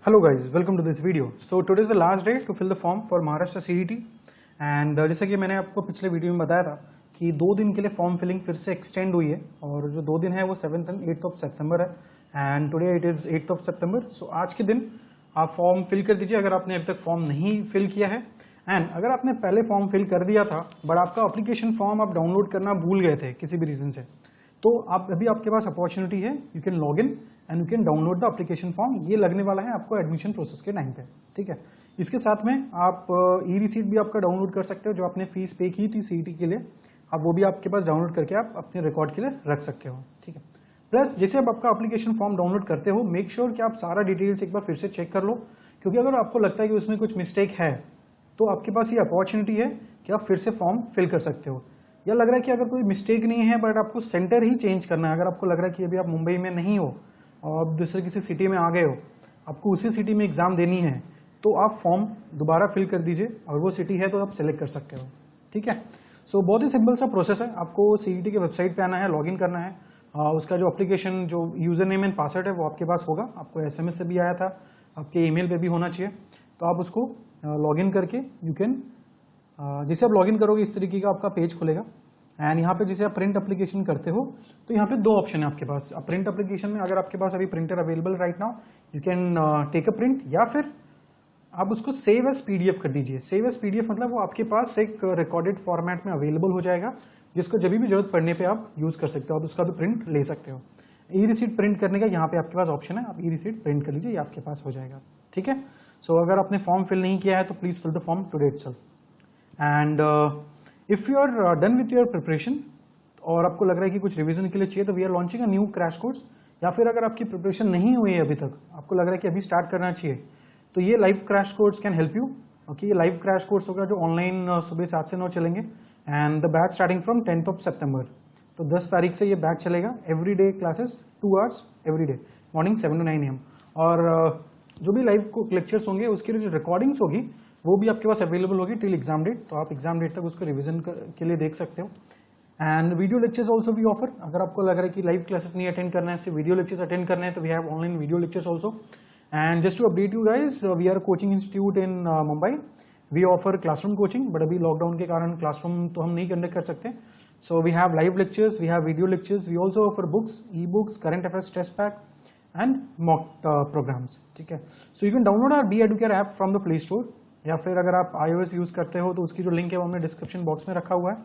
Hello guys, welcome to this video. So today is the last day to fill the form for Maharashtra CET and जैसा कि मैंने आपको पिछले video में बताया था कि 2 दिन के लिए फॉर्म फिलिंग फिर से एक्सटेंड हुई है और जो 2 दिन है वो 7th and 8th of September है and today it is 8th of September. सो आज के दिन आप फॉर्म फिल कर दीजिए अगर आपने अभी तक फॉर्म नहीं फिल किया है. एंड अगर आपने पहले फॉर्म फिल कर दिया था बट आपका एप्लीकेशन फॉर्म आप डाउनलोड करना भूल गए थे किसी भी रीजन से, तो आप अभी आपके पास अपॉर्चुनिटी है, you can log in and you can download the application form. ये लगने वाला है आपको एडमिशन प्रोसेस के टाइम पे, ठीक है. इसके साथ में आप ई रिसीट भी आपका डाउनलोड कर सकते हो, जो आपने फीस पे की थी सीईटी के लिए, अब वो भी आपके पास डाउनलोड करके आप अपने रिकॉर्ड के लिए रख सकते हो, ठीक है. प्लस जैसे आप आपका एप्लीकेशन फॉर्म डाउनलोड करते हो, मेक श्योर कि आप सारा डिटेल्स एक बार फिर से चेक कर लो, क्योंकि अगर आपको लगता है कि उसमें कुछ मिस्टेक है तो आपके पास ये अपॉर्चुनिटी है कि आप फिर से फॉर्म फिल कर सकते हो. या लग रहा है कि अगर कोई मिस्टेक नहीं है बट आपको सेंटर ही चेंज करना है, अगर आपको लग रहा है कि अभी आप मुंबई में नहीं हो और आप दूसरे किसी सिटी में आ गए हो, आपको उसी सिटी में एग्जाम देनी है, तो आप फॉर्म दोबारा फिल कर दीजिए और वो सिटी है तो आप सेलेक्ट कर सकते हो, ठीक है. सो बहुत ही सिंपल सा प्रोसेस है. आपको सीईटी के वेबसाइट पे आना है, लॉगिन करना है, उसका जो एप्लीकेशन जो यूजर नेम एंड पासवर्ड है वो आपके पास होगा, आपको एसएमएस से भी आया था, आपके ईमेल पे भी होना चाहिए, तो आप उसको लॉगिन करके यू कैन जैसे आप लॉगिन करोगे इस तरीके का आपका पेज खुलेगा. एंड यहाँ पे जैसे आप प्रिंट एप्लीकेशन करते हो तो यहाँ पे 2 ऑप्शन है आपके पास. प्रिंट एप्लीकेशन में अगर आपके पास अभी printer available right now, you can take a print, या फिर आप उसको सेव एज पीडीएफ कर दीजिए. सेव एज पीडीएफ मतलब वो आपके पास एक रिकॉर्डेड फॉर्मेट में अवेलेबल हो जाएगा, जिसको जब भी जरूरत पड़ने पे आप यूज कर सकते हो, आप उसका भी प्रिंट ले सकते हो. ई रिसीट प्रिंट करने का यहाँ पे आपके पास ऑप्शन है, आप ई रिसीट प्रिंट कर लीजिए, ये आपके पास हो जाएगा, ठीक है. सो अगर आपने फॉर्म फिल नहीं किया है तो please fill the form today itself. And if you are done with your preparation और आपको लग रहा है कि कुछ रिवीजन के लिए चाहिए, तो we are launching a new crash course. या फिर अगर आपकी प्रिपरेशन नहीं हुई है अभी तक, आपको लग रहा है कि अभी स्टार्ट करना चाहिए, तो ये live crash course can help you. Okay, ये लाइव क्रैश कोर्स होगा जो ऑनलाइन सुबह 7 से 9 चलेंगे and the batch starting from 10th of September. तो 10 तारीख से ये बैच चलेगा. Every day classes 2 hours every day, morning 7 to 9 AM. और जो भी लाइव लेक्चर्स होंगे उसकी जो रिकॉर्डिंग्स होगी वो भी आपके पास अवेलेबल होगी टिल एग्जाम डेट, तो आप एग्जाम डेट तक उसको रिवीजन के लिए देख सकते हो. And video lectures also we offer. अगर आपको लग रहा है कि लाइव क्लासेस नहीं अटेंड करना है, सिर्फ वीडियो लेक्चर्स अटेंड करना है, तो we have online video lectures also. And just to update you guys, we are coaching institute in Mumbai. We offer classroom coaching, but अभी लॉकडाउन के कारण क्लासरूम तो हम नहीं कंडक्ट कर सकते. So we have live lectures, we have video lectures, we also offer books, e books, current affairs test pack and mock programs, ठीक है. So you can download our B Educare app from the play store, या फिर अगर आप iOS use करते हो तो उसकी जो लिंक है वो हमने डिस्क्रिप्शन बॉक्स में रखा हुआ है.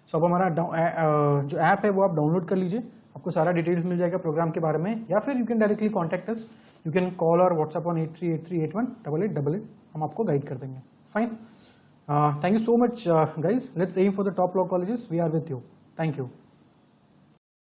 सो अब हमारा जो ऐप है वो आप डाउनलोड कर लीजिए, आपको सारा डिटेल्स मिल जाएगा प्रोग्राम के बारे में. या फिर you can directly contact us, you can call और व्हाट्सएप ऑन 8383818888. हम आपको गाइड कर देंगे. Fine, thank you so much guys. Let's aim for the top law colleges. We are with you. Thank you.